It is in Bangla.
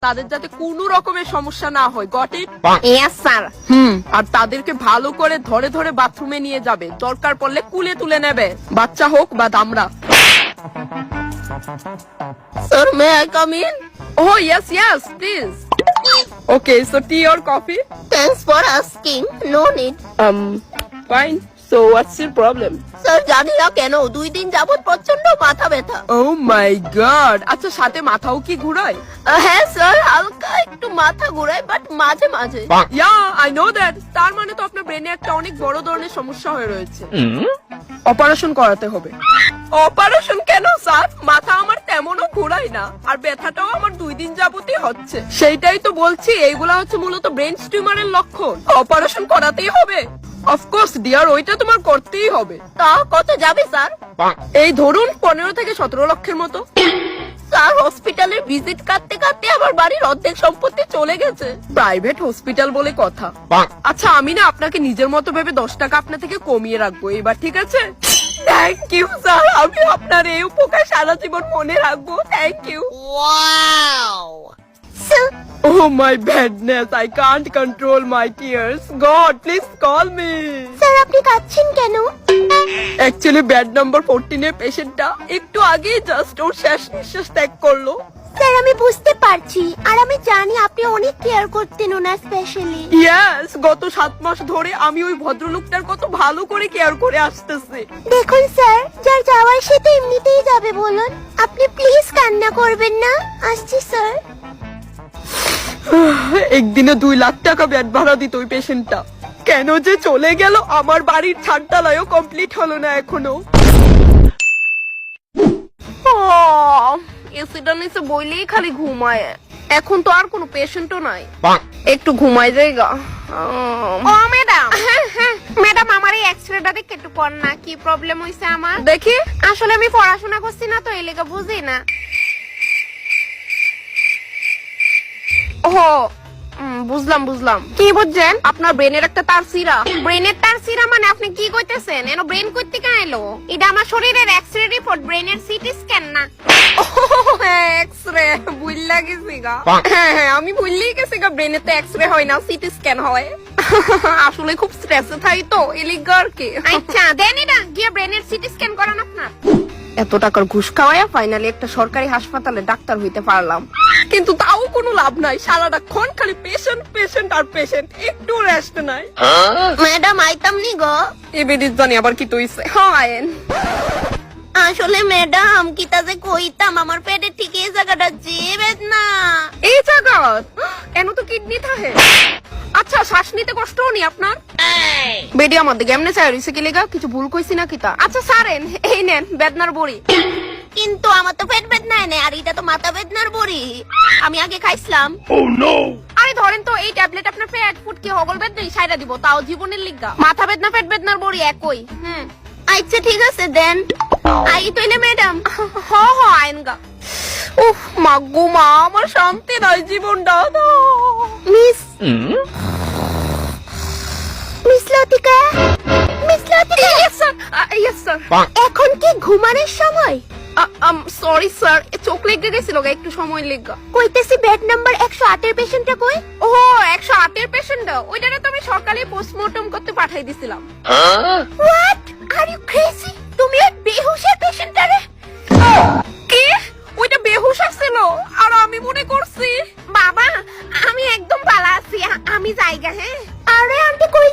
তাদের যাতে কোনো রকমের সমস্যা না হয়। Got it? Yes sir. আর তাদেরকে ভালো করে ধরে ধরে বাথরুমে নিয়ে যাবে, দরকার পড়লে কুলে তুলে নেবে, বাচ্চা হোক বা দামড়া। Sir may I come in? Oh yes, yes, please. Okay, so tea or coffee? Thanks for asking, no need. Fine. So what's your problem? Sir জানি না কেন 2 দিন যাবত প্রচন্ড মাথা ব্যথা। Oh my god. আচ্ছা সাথে মাথাও কি ঘুরায়? হ্যাঁ স্যার, হালকা একটু মাথা ঘোরায়, বাট মাঝে মাঝে। Yeah, I know that. তার মানে তো আপনার ব্রেনে একটা অনেক বড় ধরনের সমস্যা হয়ে রয়েছে। অপারেশন করাতে হবে। অপারেশন কেন স্যার? মাথা আমার তেমনও ঘোরায় না, আর ব্যথাটাও আমার 2 দিন যাবতই হচ্ছে। সেইটাই তো বলছি, এইগুলা হচ্ছে মূলত ব্রেন টিউমারের লক্ষণ। অপারেশন করাতেই হবে। অফকোর্স ডিয়ার, ওইটা তোমার করতেই হবে। তা কত যাবে স্যার? এই ধরুন 15 থেকে 17 লক্ষের মতো। স্যার হসপিটালের ভিজিট কাটতে কাটতে আমার বাড়ির অর্ধেক সম্পত্তি চলে গেছে। প্রাইভেট হসপিটাল বলে কথা। আচ্ছা আমি না আপনাকে নিজের মতো ভেবে 10 টাকা আপনার থেকে কমিয়ে রাখবো এবার, ঠিক আছে? থ্যাংক ইউ স্যার, আমি আপনার এই উপকার সারা জীবন মনে রাখবো। Thank you. Sir Oh my badness, I can't control my tears. God, please call me. Sir আপনি কাঁদছেন কেন? Actually bed number 14 এর পেশেন্টটা একটু আগে জাস্ট ওর শেষ নিঃশ্বাস ত্যাগ করলো। স্যার আমি বুঝতে পারছি, আর আমি জানি আপনি অনেক কেয়ার করতেন ওনার স্পেশালি। Yes, গত 7 মাস ধরে আমি ওই ভদ্রলোকটার কত ভালো করে কেয়ার করে আসতেছি। দেখুন স্যার, যার যাওয়ার সে তো এমনিতেই যাবে, বলুন আপনি প্লিজ কান্না করবেন না। আসছি স্যার। একদিনে 2 লাখ টাকা বেড ভাড়া দিত ওই পেশেন্টটা, কেন যে চলে গেল? আমার বাড়ির ছাদটালায়ও কমপ্লিট হলো না এখনো। এসিটা নিচে বইলেই খালি ঘুমায়, এখন তো আর কোনো পেশেন্টও নাই, একটু ঘুমাই যায়গা। ও ম্যাডাম, ম্যাডাম আমার এই এক্সরেটা দেখে একটু পড় না, কি প্রবলেম হইছে আমার দেখি। আসলে আমি পড়াশোনা করছি না তো, এই লেগে বুঝি না। বুঝলাম বুঝলাম। কি বুঝছেন? আপনার ব্রেনের একটা তার সিরা। ব্রেনের তার সিরা মানে আপনি কি কইতেছেন? এনো ব্রেন কই থেকে আইলো? এটা আমার শরীরের এক্সরে রিপোর্ট, ব্রেনের সিটি স্ক্যান না। এক্সরে বুঝলা গেছি গা। হ্যাঁ আমি ভুললেই গেছি গা, ব্রেনে তো এক্সরে হয় না, সিটি স্ক্যান হয়। আসলে খুব স্ট্রেসে থাকি তো, এলিগা আর কি। আচ্ছা দেন এটা গিয়ে ব্রেনের সিটি স্ক্যান করান আপনার। এত টাকার ঘুষ খাওয়ায় ফাইনালি একটা সরকারি হাসপাতালে ডাক্তার হইতে পারলাম, কিন্তু তাও কোনো লাভ নাই। সারাটাক্ষণ খালি পেশেন্ট পেশেন্ট আর পেশেন্ট, একটু রেস্ট নাই। ম্যাডাম আইতাম নি গো। এবেদিস জানি আবার কি তৈছে। হ্যাঁ আয়েন। আসলে ম্যাডাম কিতা যে কইতাম, আমার পেটে ঠিক এই জায়গাটা জিবেদ না। এই জায়গা এন তো কিডনি থাকে। আচ্ছা শ্বাস নিতে কষ্ট হনি আপনার? বেডি আমার দিকে এমনি চাই রইছে কি লেগা? কিছু ভুল কইছি না কিতা? আচ্ছা সারেন, এই নেন বেদনার বড়ি। কিন্তু আমার তো পেট বেদনা নেই, আর এটা তো মাথা বেদনার বড়ি, আমি আগে খাইছিলাম। আরে ধরেন তো এই ট্যাবলেট আপনার পেট ফুটকি হগল বেদনাই সাইরা দিব, তাও জীবনের লিগা। মাথা বেদনা পেট বেদনার বড়ি একই। আচ্ছা ঠিক আছে দেন। I তইলে madam. হ আইনগা। উফ মাগো মা, আমার শান্তি নাই জীবনটা। Miss miss Latika, miss Latika. Yes sir, yes sir. এখন কি ঘুমানোর সময়? সরি স্যার, চোখ লেগে গেছিল, একটু সময় লেগা। কইতেছি বেড নাম্বার 108 এর পেশেন্টটা কই? ও 108 এর পেশেন্টটা, ওইটারে তো আমি সকালে পোস্টমর্টম করতে পাঠাই দিছিলাম। What are you crazy? তুমি এক বেহুশের পেশেন্টটারে? কি? ওইটা বেহুশ ছিল আর আমি মনে করছি। বাবা আমি একদম ভালো আছি, আমি যাইগা। হ্যাঁ আরে আন্টি কই